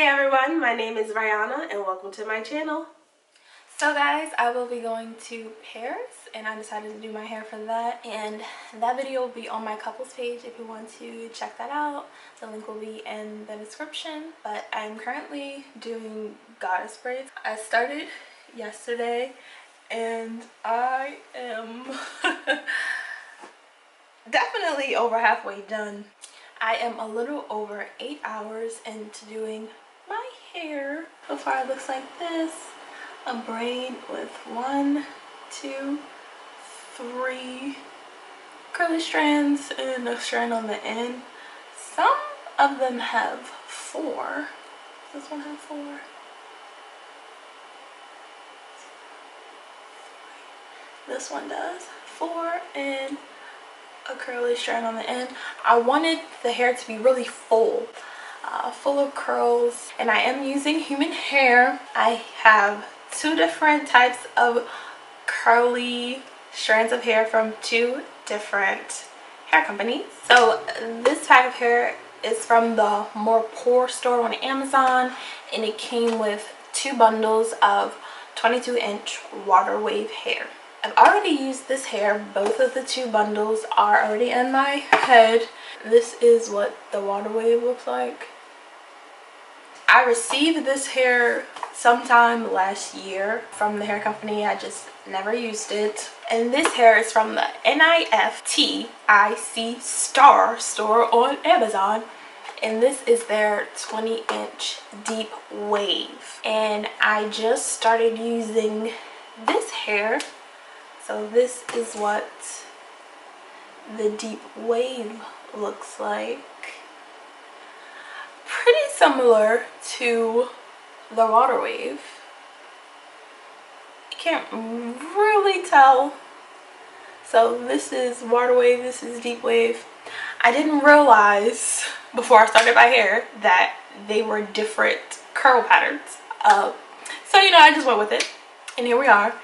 Hey everyone, my name is Rihanna and welcome to my channel. So guys, I will be going to Paris and I decided to do my hair for that, and that video will be on my couples page if you want to check that out. The link will be in the description. But I'm currently doing goddess braids. I started yesterday and I am definitely over halfway done. I am a little over 8 hours into doing my hair. So far it looks like this. A braid with 1, 2, 3 curly strands and a strand on the end. Some of them have 4. Does this one have 4? This one does. 4 and a curly strand on the end. I wanted the hair to be really full of curls, and I am using human hair. I have 2 different types of curly strands of hair from 2 different hair companies. So this type of hair is from the More Pore store on Amazon, and it came with 2 bundles of 22-inch water wave hair. I've already used this hair. Both of the 2 bundles are already in my head. This is what the water wave looks like. I received this hair sometime last year from the hair company. I just never used it. And this hair is from the NIFTIC Star store on Amazon. And this is their 20-inch deep wave. And I just started using this hair. So this is what the deep wave looks like. Pretty similar to the water wave. You can't really tell. So this is water wave, this is deep wave. I didn't realize before I started my hair that they were different curl patterns. So you know, I just went with it, and here we are.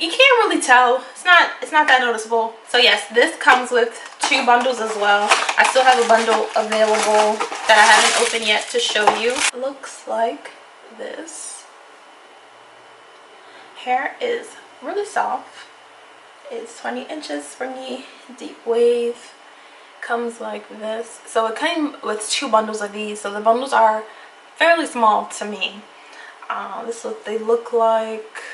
You can't really tell. It's not that noticeable. So yes, this comes with 2 bundles as well. I still have a bundle available that I haven't opened yet to show you. Looks like this. Hair is really soft. It's 20 inches springy deep wave. Comes like this. So it came with 2 bundles of these. So the bundles are fairly small to me. This is what they look like.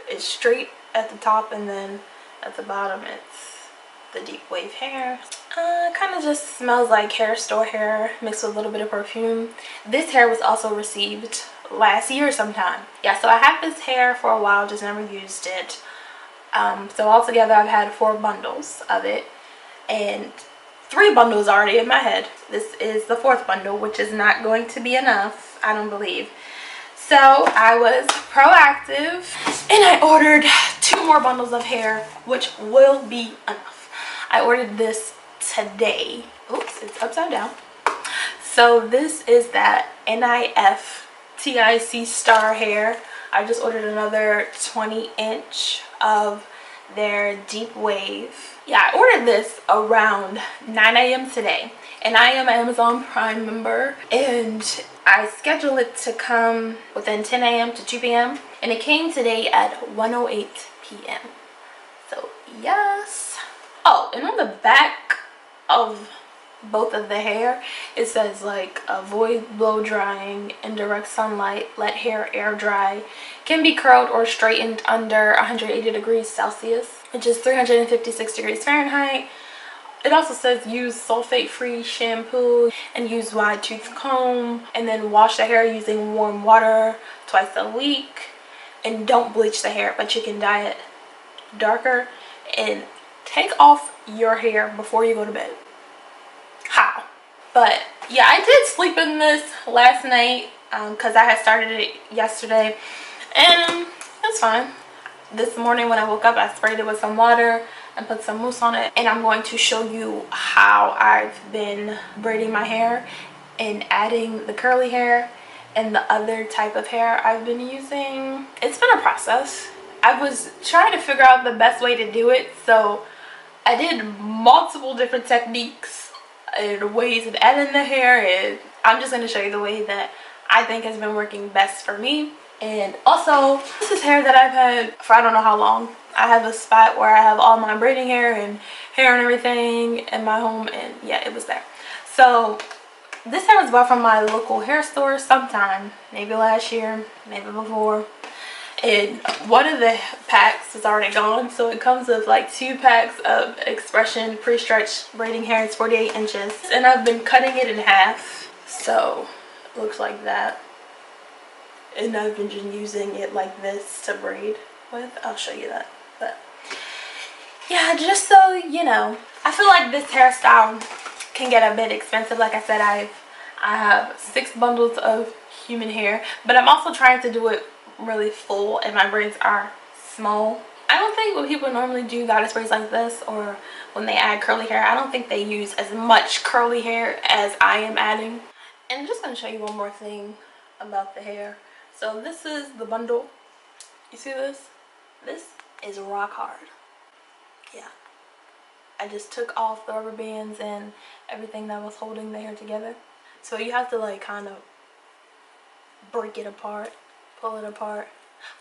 It's straight at the top, and then at the bottom it's the deep wave hair. Kind of just smells like hair store hair mixed with a little bit of perfume. This hair was also received last year sometime. Yeah, so I have this hair for a while, just never used it. So altogether I've had 4 bundles of it, and 3 bundles already in my head. This is the 4th bundle, which is not going to be enough, I don't believe. So I was proactive and I ordered 2 more bundles of hair, which will be enough. I ordered this today. Oops, it's upside down. So this is that NIFTIC Star hair. I just ordered another 20-inch of their deep wave. Yeah, I ordered this around 9 a.m. today. And I am an Amazon Prime member, and I scheduled it to come within 10 a.m. to 2 p.m. and it came today at 1:08 p.m. So yes. Oh, and on the back of both of the hair it says like avoid blow drying, in direct sunlight, let hair air dry, can be curled or straightened under 180 degrees Celsius, which is 356 degrees Fahrenheit. It also says use sulfate-free shampoo and use wide tooth comb, and then wash the hair using warm water twice a week, and don't bleach the hair, but you can dye it darker, and take off your hair before you go to bed. How? But yeah, I did sleep in this last night because I had started it yesterday, and that's fine. This morning when I woke up, I sprayed it with some water and put some mousse on it, and I'm going to show you how I've been braiding my hair and adding the curly hair and the other type of hair I've been using. It's been a process. I was trying to figure out the best way to do it, so I did multiple different techniques and ways of adding the hair, and I'm just going to show you the way that I think has been working best for me. And also, this is hair that I've had for I don't know how long. I have a spot where I have all my braiding hair and everything in my home, and yeah, it was there. So this hair was bought from my local hair store sometime, maybe last year, maybe before. And one of the packs is already gone, so it comes with like 2 packs of Expression pre-stretched braiding hair. It's 48 inches, and I've been cutting it in half, so it looks like that. And I've been just using it like this to braid with. I'll show you that. But yeah, just so you know, I feel like this hairstyle can get a bit expensive. Like I said, I have 6 bundles of human hair, but I'm also trying to do it really full, and my braids are small. I don't think when people normally do goddess braids like this, or when they add curly hair, I don't think they use as much curly hair as I am adding. And I'm just going to show you one more thing about the hair. So this is the bundle. You see this? This is rock hard. Yeah. I just took off the rubber bands and everything that was holding the hair together. So you have to like kind of break it apart, pull it apart.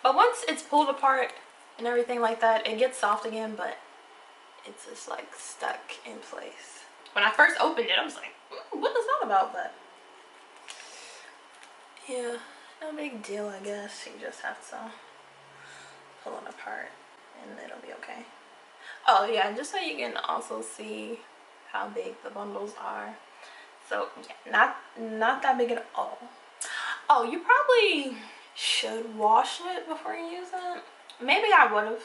But once it's pulled apart and everything like that, it gets soft again, but it's just like stuck in place. When I first opened it, I was like, what is that about? But yeah, no big deal, I guess. You just have to pull it apart and it'll be okay. Oh yeah, just so you can also see how big the bundles are. So yeah, not that big at all. Oh, you probably should wash it before you use it. Maybe I would have.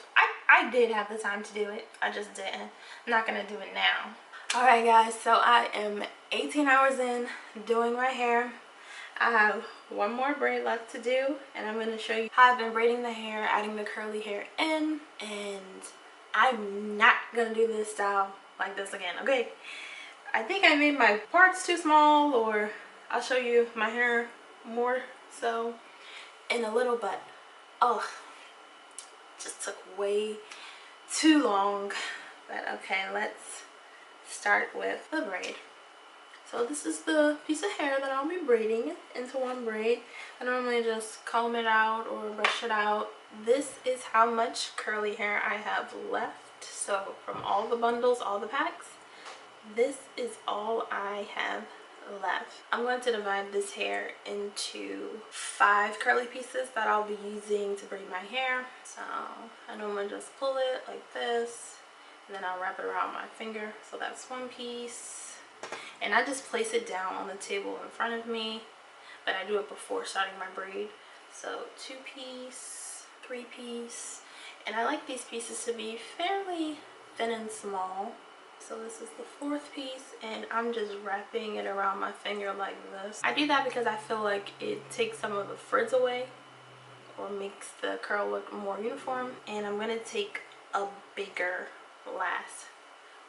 I did have the time to do it. I just didn't. I'm not gonna do it now. Alright guys, so I am 18 hours in doing my hair. I have one more braid left to do, and I'm going to show you how I've been braiding the hair, adding the curly hair in, and I'm not going to do this style like this again, okay? I think I made my parts too small, or I'll show you my hair more so in a little, but oh, just took way too long. But okay, let's start with the braid. So this is the piece of hair that I'll be braiding into one braid. I normally just comb it out or brush it out. This is how much curly hair I have left. So from all the bundles, all the packs, this is all I have left. I'm going to divide this hair into 5 curly pieces that I'll be using to braid my hair. So I normally just pull it like this, and then I'll wrap it around my finger. So that's one piece. And I just place it down on the table in front of me, but I do it before starting my braid. So 2 piece, 3 piece, and I like these pieces to be fairly thin and small. So this is the 4th piece, and I'm just wrapping it around my finger like this. I do that because I feel like it takes some of the frizz away, or makes the curl look more uniform. And I'm going to take a bigger last,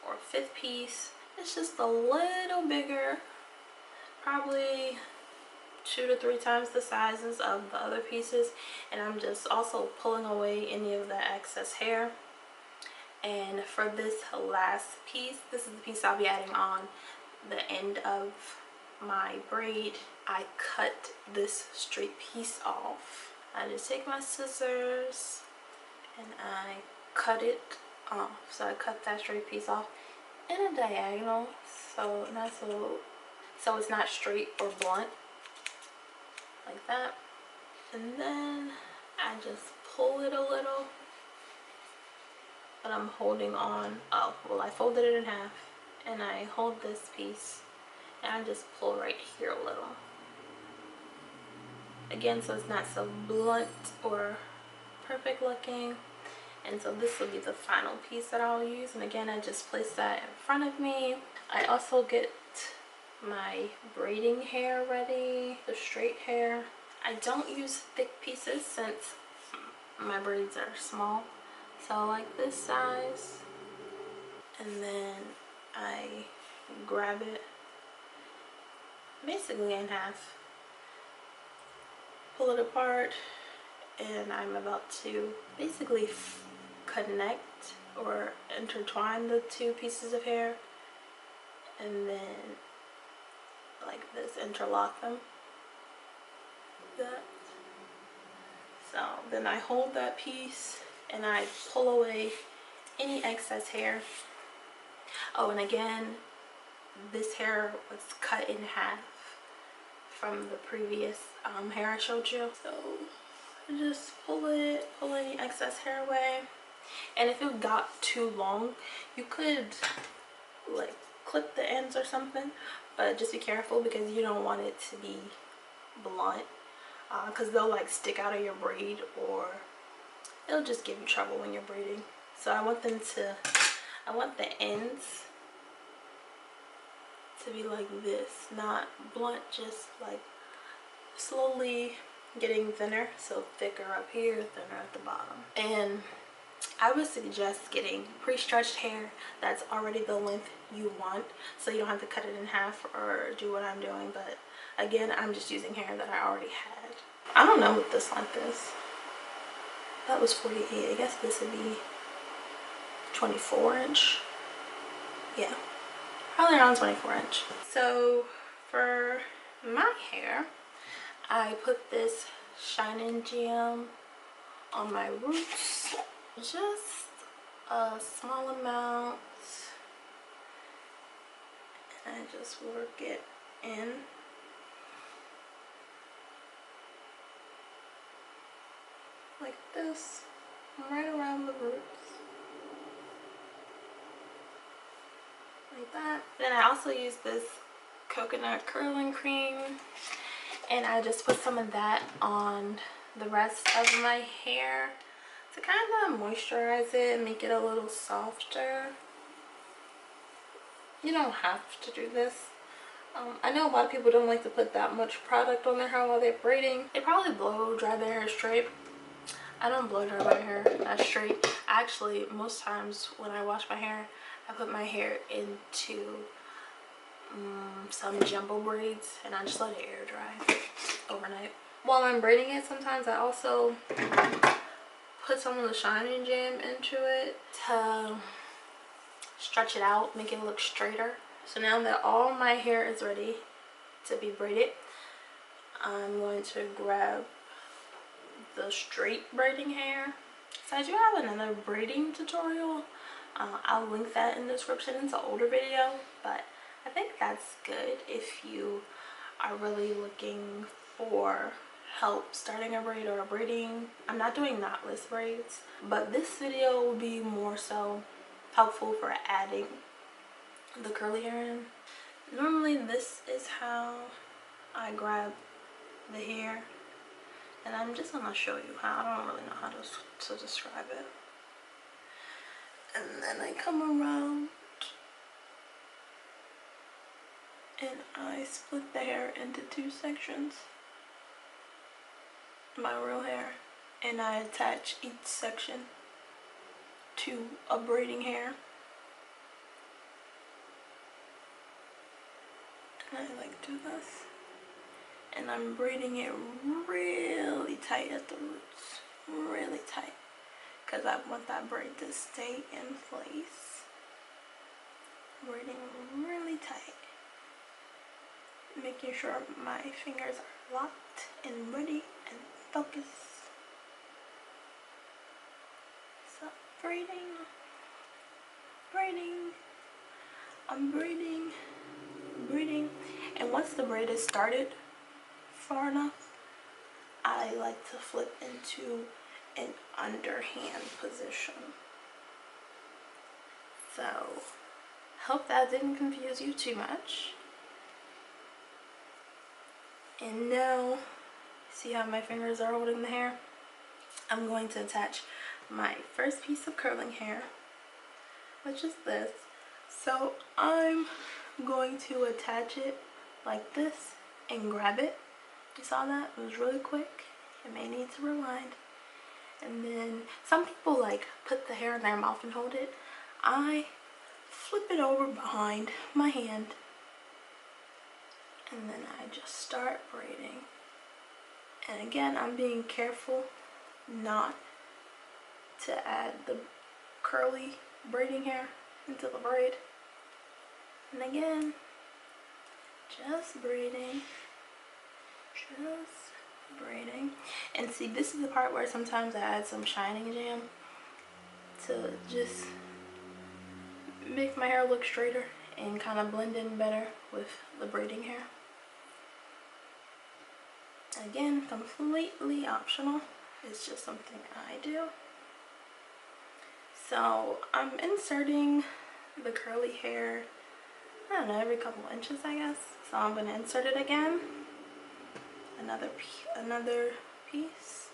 or 5th piece. It's just a little bigger, probably 2 to 3 times the sizes of the other pieces, and I'm just also pulling away any of the excess hair. And for this last piece, this is the piece I'll be adding on the end of my braid. I cut this straight piece off. I just take my scissors and I cut it off. So I cut that straight piece off in a diagonal, so it's not straight or blunt like that. And then I just pull it a little, but I'm holding on. Oh well, I folded it in half and I hold this piece and I just pull right here a little again, so it's not so blunt or perfect looking. And so this will be the final piece that I'll use. And again, I just place that in front of me. I also get my braiding hair ready, the straight hair. I don't use thick pieces since my braids are small. So like this size. And then I grab it basically in half, pull it apart, and I'm about to basically connect or intertwine the 2 pieces of hair, and then like this interlock them. that. So then I hold that piece and I pull away any excess hair. Oh, and again, this hair was cut in half from the previous hair I showed you. So I just pull any excess hair away. And if it got too long, you could like clip the ends or something, but just be careful because you don't want it to be blunt, because they'll like stick out of your braid or it'll just give you trouble when you're braiding. So I want the ends to be like this, not blunt, just like slowly getting thinner. So thicker up here, thinner at the bottom. And I would suggest getting pre-stretched hair that's already the length you want, so you don't have to cut it in half or do what I'm doing. But again, I'm just using hair that I already had. I don't know what this length is. That was 48. I guess this would be 24 inch. Yeah, probably around 24 inch. So for my hair, I put this Shine Jam on my roots. Just a small amount. And I just work it in. Like this, right around the roots. Like that. Then I also use this coconut curling cream, and I just put some of that on the rest of my hair to kind of moisturize it and make it a little softer. You don't have to do this. I know a lot of people don't like to put that much product on their hair while they're braiding. They probably blow dry their hair straight. I don't blow dry my hair that straight. Actually, most times when I wash my hair, I put my hair into some jumbo braids and I just let it air dry overnight. While I'm braiding it, sometimes I also put some of the Shine Jam into it to stretch it out, make it look straighter. So now that all my hair is ready to be braided, I'm going to grab the straight braiding hair. So I do have another braiding tutorial. I'll link that in the description. It's an older video, but I think that's good if you are really looking for help starting a braid or braiding. I'm not doing knotless braids, but this video will be more so helpful for adding the curly hair in. Normally this is how I grab the hair, and I'm just gonna show you how. I don't really know how to describe it. And then I come around and I split the hair into two sections, my real hair, and I attach each section to a braiding hair. And I like do this, and I'm braiding it really tight at the roots, really tight, because I want that braid to stay in place. Braiding really tight, making sure my fingers are locked and ready and focused. So braiding, I'm braiding, and once the braid is started far enough, I like to flip into an underhand position. So hope that didn't confuse you too much. And now, see how my fingers are holding the hair? I'm going to attach my first piece of curling hair, which is this. So I'm going to attach it like this and grab it. You saw that? It was really quick. It may need to rewind. And then some people like put the hair in their mouth and hold it. I flip it over behind my hand, and then I just start braiding. And again, I'm being careful not to add the curly braiding hair into the braid. And again, just braiding, just braiding. And see, this is the part where sometimes I add some shining jam to just make my hair look straighter and kind of blend in better with the braiding hair. Again, completely optional. It's just something I do. So I'm inserting the curly hair, I don't know, every couple inches, I guess. So I'm going to insert it again. Another piece.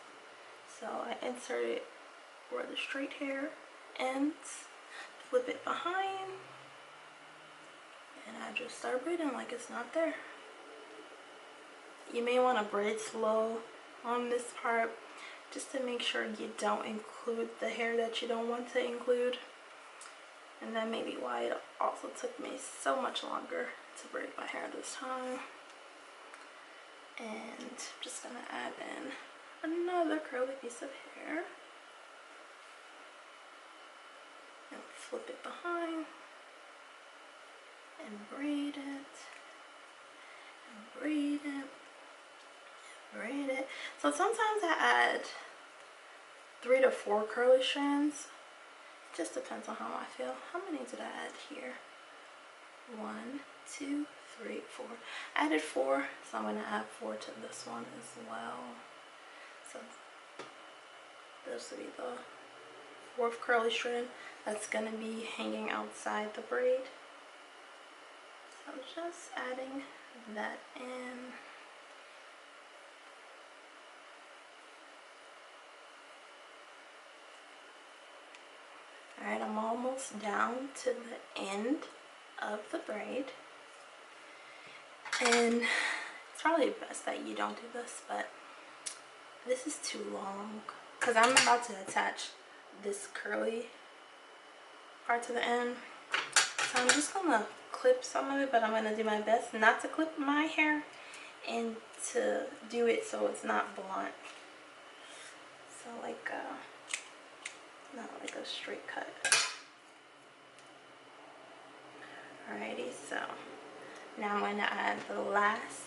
So I insert it where the straight hair ends, flip it behind, and I just start braiding like it's not there. You may want to braid slow on this part just to make sure you don't include the hair that you don't want to include. And that may be why it also took me so much longer to braid my hair this time. And I'm just going to add in another curly piece of hair. And flip it behind. And braid it. And braid it. Braid it. So sometimes I add 3 to 4 curly strands. It just depends on how I feel. How many did I add here? 1, 2, 3, 4. I added 4, so I'm going to add 4 to this one as well. So this will be the 4th curly strand that's going to be hanging outside the braid. So just adding that in. Alright, I'm almost down to the end of the braid. And it's probably best that you don't do this, but this is too long because I'm about to attach this curly part to the end. So I'm just gonna clip some of it, but I'm gonna do my best not to clip my hair and to do it so it's not blunt. So like not like a straight cut. Alrighty, so now I'm going to add the last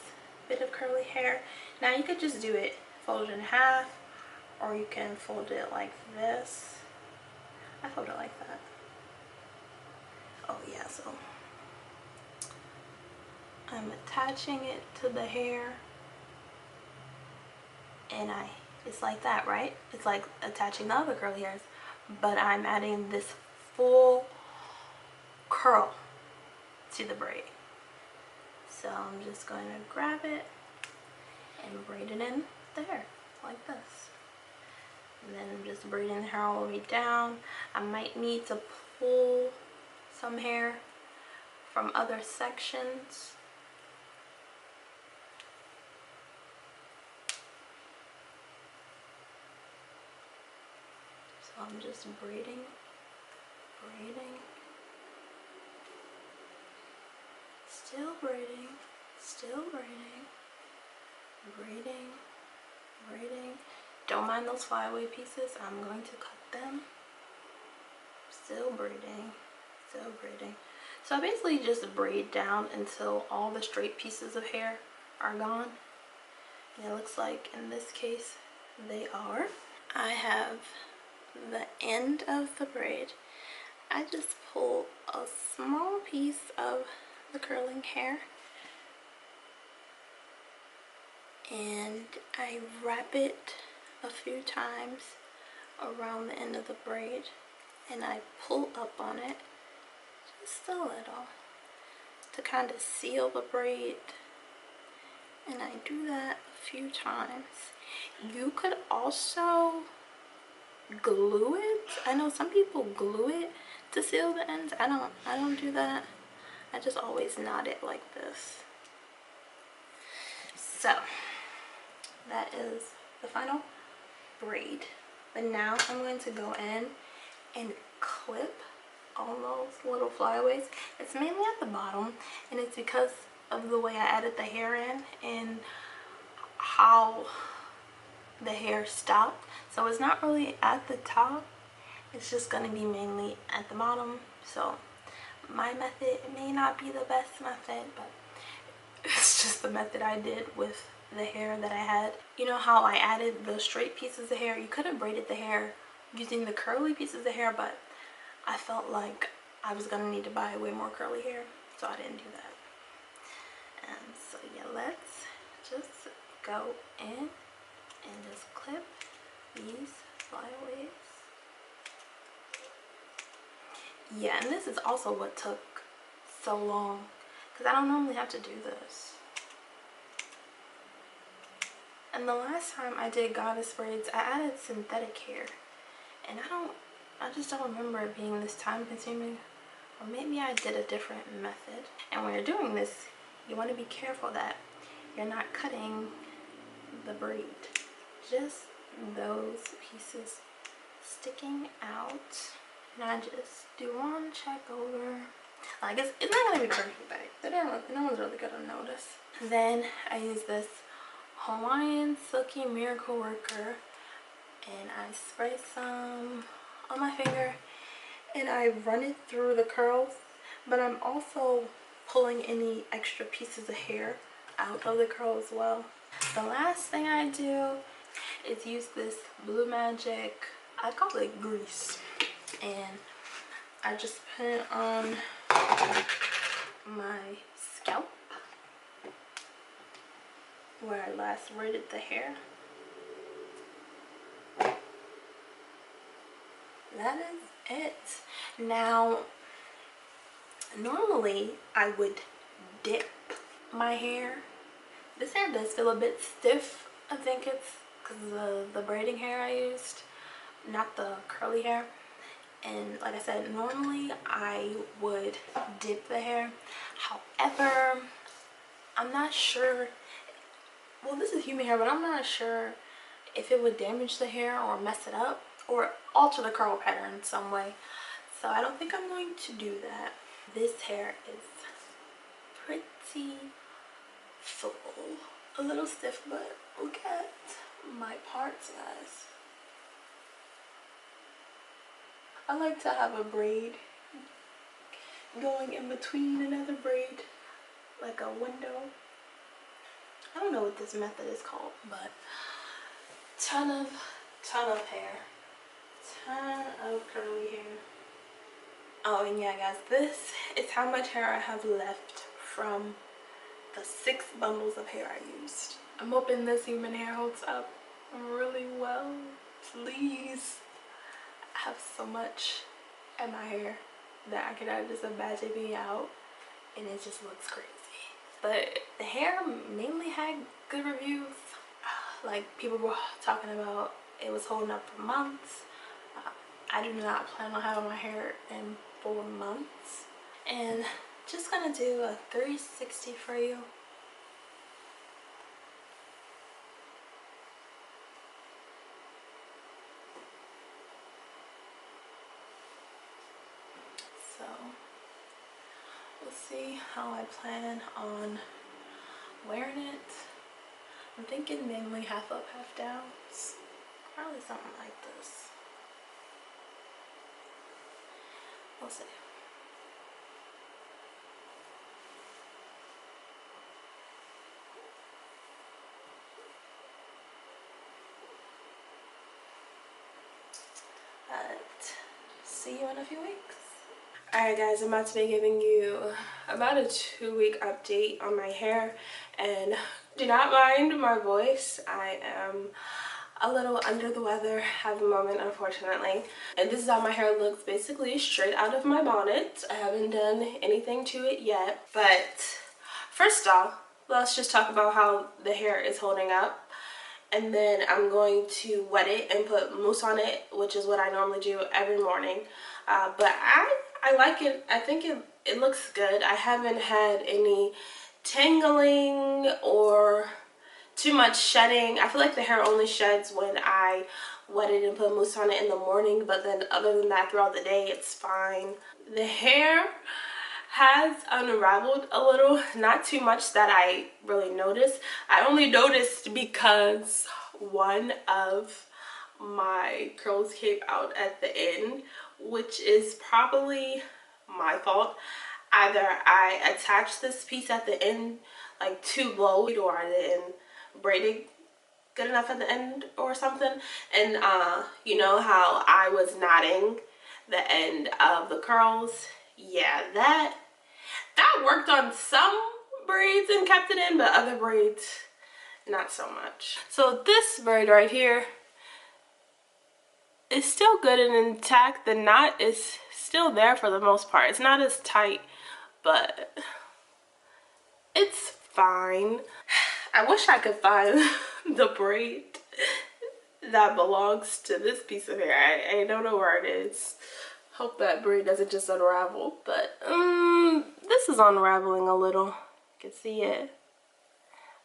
bit of curly hair. Now you could just do it fold it in half, or you can fold it like this. I fold it like that. Oh yeah, so I'm attaching it to the hair, and it's like that, right? It's like attaching the other curly hairs, but I'm adding this full curl to the braid. So I'm just going to grab it and braid it in there like this. And then I'm just braiding the hair all the way down. I might need to pull some hair from other sections. So I'm just braiding, still braiding, still braiding, braiding. Don't mind those flyaway pieces. I'm going to cut them. Still braiding, still braiding. So I basically just braid down until all the straight pieces of hair are gone. And it looks like in this case they are. I have the end of the braid. I just pull a small piece of the curling hair and I wrap it a few times around the end of the braid, and I pull up on it just a little to kind of seal the braid, and I do that a few times. You could also glue it. I know some people glue it to seal the ends. I don't do that. I just always knot it like this. So that is the final braid. But now I'm going to go in and clip all those little flyaways. It's mainly at the bottom, and it's because of the way I added the hair in and how the hair stopped. So it's not really at the top, it's just going to be mainly at the bottom. So my method may not be the best method, but it's just the method I did with the hair that I had. You know how I added the straight pieces of hair? You could have braided the hair using the curly pieces of hair, but I felt like I was gonna need to buy way more curly hair, so I didn't do that. And so yeah, let's just go in and just clip these flyaways. Yeah, and this is also what took so long, because I don't normally have to do this. And the last time I did goddess braids, I added synthetic hair, and I just don't remember it being this time consuming, or maybe I did a different method. And when you're doing this, you want to be careful that you're not cutting the braid, just those pieces sticking out. And I just do one check over. Like it's not gonna be perfect, but no one's really gonna notice. Then I use this Hawaiian Silky Miracle Worker, and I spray some on my finger, and I run it through the curls, but I'm also pulling any extra pieces of hair out of the curl as well. The last thing I do is use this Blue Magic, I call it grease, and I just put it on my scalp where I last braided the hair. That is it. Now, normally I would dip my hair. This hair does feel a bit stiff. I think it's because of the braiding hair I used, not the curly hair. And like I said, normally I would dip the hair. However, I'm not sure, well, this is human hair, but I'm not sure if it would damage the hair or mess it up or alter the curl pattern in some way. So I don't think I'm going to do that. This hair is pretty full. A little stiff, but look at my parts, guys. I like to have a braid going in between another braid, like a window. I don't know what this method is called, but ton of hair, ton of curly hair. Oh, and yeah, guys, this is how much hair I have left from the 6 bundles of hair I used. I'm hoping this human hair holds up really well. Please. I have so much in my hair that I could just imagine being out and it just looks crazy. But the hair mainly had good reviews. Like, people were talking about it was holding up for months. I do not plan on having my hair in 4 months. And just gonna do a 360 for you. So we'll see how I plan on wearing it. I'm thinking mainly half up, half down. Probably something like this. We'll see. But see you in a few weeks. Alright guys, I'm about to be giving you about a 2-week update on my hair, and do not mind my voice. I am a little under the weather at the moment, unfortunately. And this is how my hair looks, basically straight out of my bonnet. I haven't done anything to it yet. But first off, let's just talk about how the hair is holding up. And then I'm going to wet it and put mousse on it, which is what I normally do every morning. But I like it. I think it looks good. I haven't had any tangling or too much shedding. I feel like the hair only sheds when I wet it and put mousse on it in the morning, but then other than that, throughout the day, it's fine. The hair has unraveled a little, not too much that I really noticed. I only noticed because one of my curls came out at the end, which is probably my fault. Either I attached this piece at the end like too low, or I didn't braided good enough at the end or something. And you know how I was knotting the end of the curls? Yeah, that worked on some braids and kept it in, but other braids not so much. So this braid right here is still good and intact. The knot is still there for the most part. It's not as tight, but it's fine. I wish I could find the braid that belongs to this piece of hair. I don't know where it is. Hope that braid doesn't just unravel, but this is unraveling a little. You can see it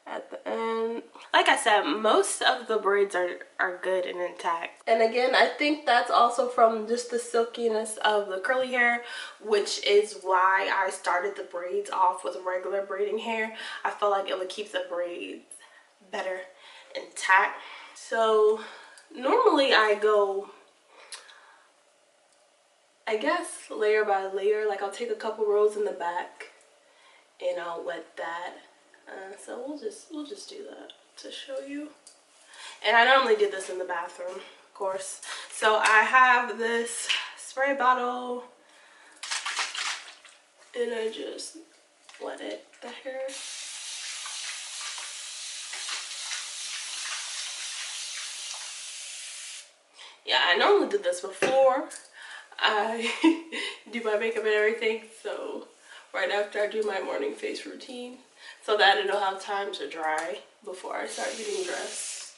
at the end. Like I said, most of the braids are good and intact. And again, I think that's also from just the silkiness of the curly hair, which is why I started the braids off with regular braiding hair. I felt like it would keep the braids better intact. So normally I go, I guess, layer by layer. Like I'll take a couple rows in the back and I'll wet that. So we'll just do that to show you. And I normally do this in the bathroom, of course. So I have this spray bottle and I just wet it, the hair. Yeah, I normally did this before I do my makeup and everything. So right after I do my morning face routine, so that it'll have time to dry before I start getting dressed.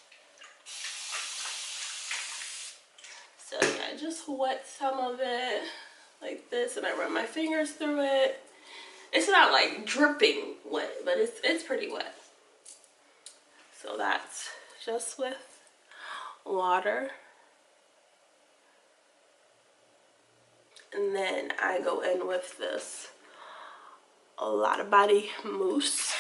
So yeah, I just wet some of it like this and I run my fingers through it. It's not like dripping wet, but it's pretty wet. So that's just with water. And then I go in with this a lot of body mousse.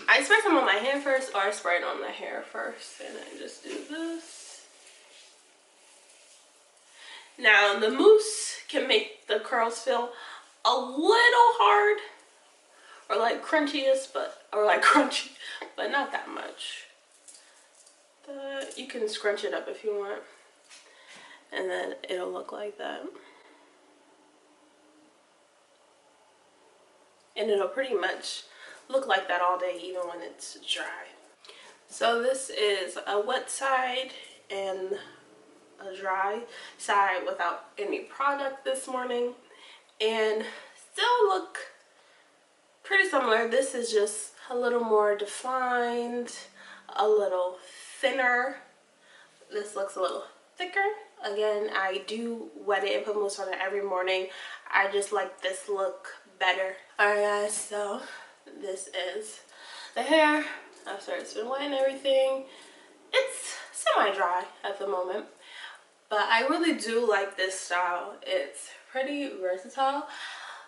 I spray some on my hand first, or I spray it on the hair first, and I just do this. Now the mousse can make the curls feel a little hard, or like crunchiest, crunchy, but not that much. You can scrunch it up if you want, and then it'll look like that. And it'll pretty much look like that all day, even when it's dry. So this is a wet side and a dry side without any product this morning, and still look pretty similar. This is just a little more defined, a little thinner. This looks a little thicker. Again, I do wet it and put mousse on it every morning. I just like this look better. Alright guys, so this is the hair after it's been wet and everything. It's semi-dry at the moment, but I really do like this style. It's pretty versatile.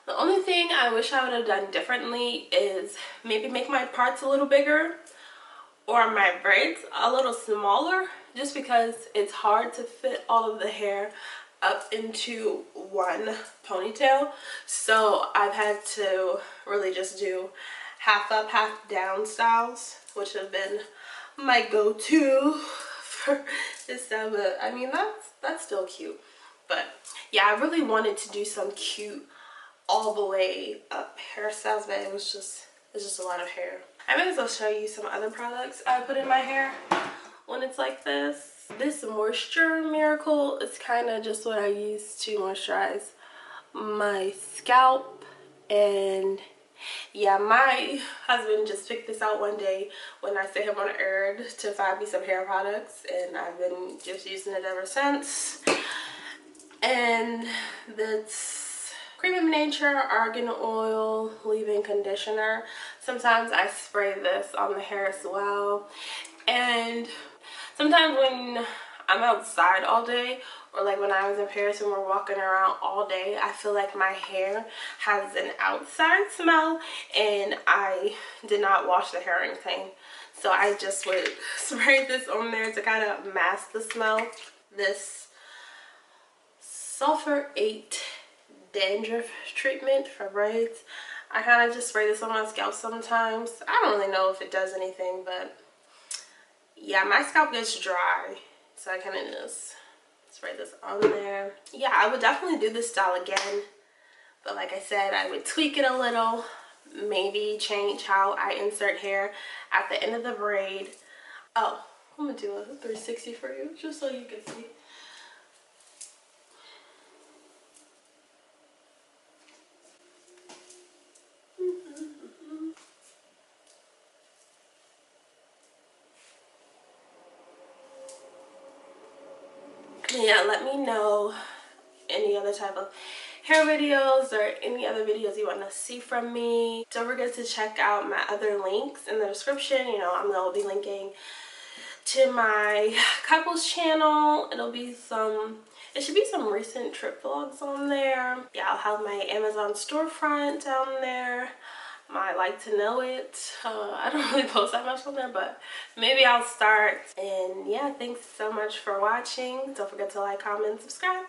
The only thing I wish I would have done differently is maybe make my parts a little bigger or my braids a little smaller, just because it's hard to fit all of the hair up into one ponytail. So I've had to really just do half up, half down styles, which have been my go-to for this style. But I mean, that's still cute. But yeah, I really wanted to do some cute all the way up hairstyles, but it's just a lot of hair. I might as well show you some other products I put in my hair when it's like this. This Moisture Miracle is kind of just what I use to moisturize my scalp. And yeah, my husband just picked this out one day when I sent him on an errand to find me some hair products, and I've been just using it ever since. And that's Cream of Nature Argan Oil Leave-In Conditioner. Sometimes I spray this on the hair as well. And sometimes when I'm outside all day, or like when I was in Paris and we're walking around all day, I feel like my hair has an outside smell and I did not wash the hair or anything. So I just would spray this on there to kind of mask the smell. This Sulfur 8 dandruff treatment for braids. I kind of just spray this on my scalp sometimes. I don't really know if it does anything, but yeah, my scalp gets dry, so I kind of just spray this on there. Yeah, I would definitely do this style again, but like I said, I would tweak it a little, maybe change how I insert hair at the end of the braid. Oh, I'm gonna do a 360 for you just so you can see. Yeah, let me know any other type of hair videos or any other videos you want to see from me. Don't forget to check out my other links in the description. You know, I'm going to be linking to my couples channel. It should be some recent trip vlogs on there. Yeah, I'll have my Amazon storefront down there. My like to know it. I don't really post that much on there, but maybe I'll start. And yeah, thanks so much for watching. Don't forget to like, comment, subscribe.